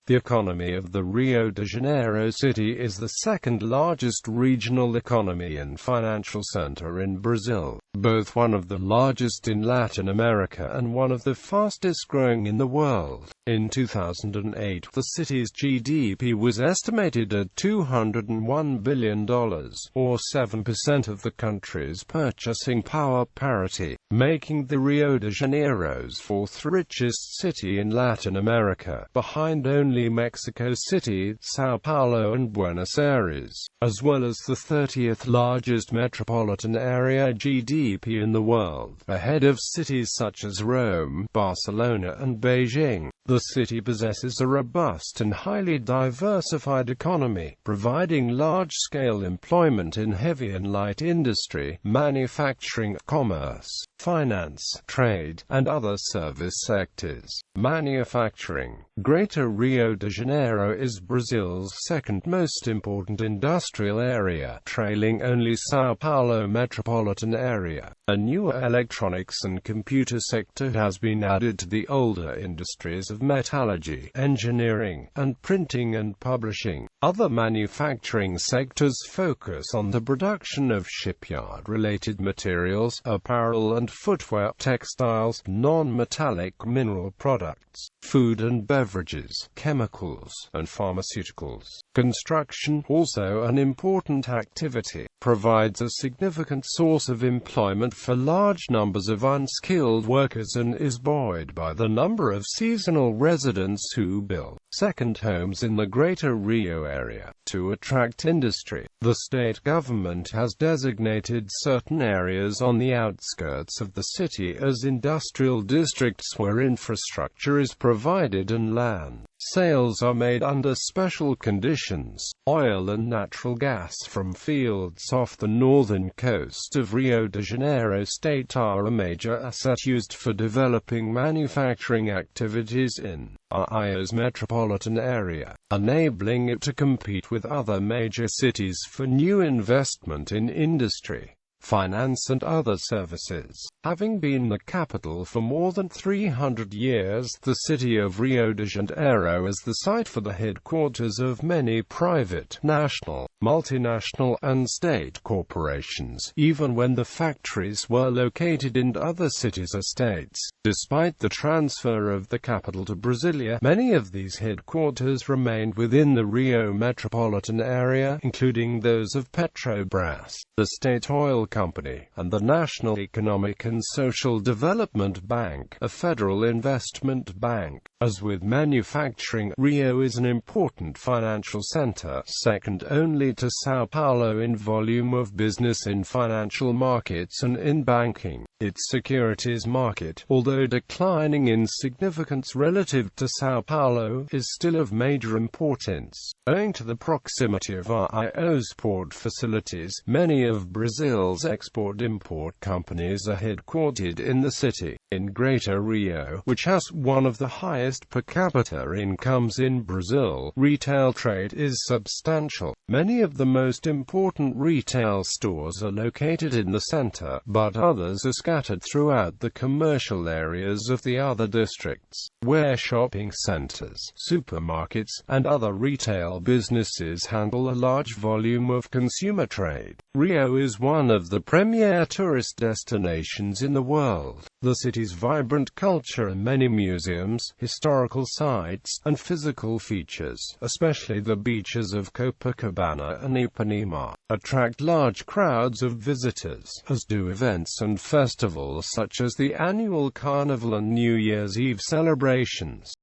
The economy of the Rio de Janeiro City is the second largest regional economy and financial center in Brazil, both one of the largest in Latin America and one of the fastest growing in the world. In 2008, the city's GDP was estimated at $201 billion, or 7% of the country's purchasing power parity, making the Rio de Janeiro's fourth richest city in Latin America, behind only Mexico City, São Paulo and Buenos Aires, as well as the 30th largest metropolitan area GDP in the world, ahead of cities such as Rome, Barcelona and Beijing. The city possesses a robust and highly diversified economy, providing large-scale employment in heavy and light industry, manufacturing, commerce, finance, trade, and other service sectors. Manufacturing. Greater Rio de Janeiro is Brazil's second most important industrial area, trailing only São Paulo metropolitan area. A newer electronics and computer sector has been added to the older industries of metallurgy, engineering, and printing and publishing. Other manufacturing sectors focus on the production of shipyard-related materials, apparel and footwear, textiles, non-metallic mineral products, food and beverages, chemicals, and pharmaceuticals. Construction, also an important activity, provides a significant source of employment for large numbers of unskilled workers and is buoyed by the number of seasonal residents who build second homes in the Greater Rio area. To attract industry, the state government has designated certain areas on the outskirts of the city as industrial districts where infrastructure is provided and land sales are made under special conditions. Oil and natural gas from fields off the northern coast of Rio de Janeiro state are a major asset used for developing manufacturing activities in Rio's metropolitan area, enabling it to compete with other major cities for new investment in industry, finance and other services. Having been the capital for more than 300 years, the city of Rio de Janeiro is the site for the headquarters of many private, national, multinational, and state corporations, even when the factories were located in other cities or states. Despite the transfer of the capital to Brasilia, many of these headquarters remained within the Rio metropolitan area, including those of Petrobras, the state oil company, and the National Economic and Social Development Bank, a federal investment bank. As with manufacturing, Rio is an important financial center, second only to São Paulo in volume of business in financial markets and in banking. Its securities market, although declining in significance relative to São Paulo, is still of major importance. Owing to the proximity of Rio's port facilities, many of Brazil's export-import companies are headquartered in the city. In Greater Rio, which has one of the highest per capita incomes in Brazil, retail trade is substantial. Many of the most important retail stores are located in the center, but others are scattered throughout the commercial areas of the other districts, where shopping centers, supermarkets, and other retail businesses handle a large volume of consumer trade. Rio is one of the premier tourist destinations in the world. The city's vibrant culture and many museums, historical sites, and physical features, especially the beaches of Copacabana and Ipanema, attract large crowds of visitors, as do events and festivals such as the annual Carnival and New Year's Eve celebrations.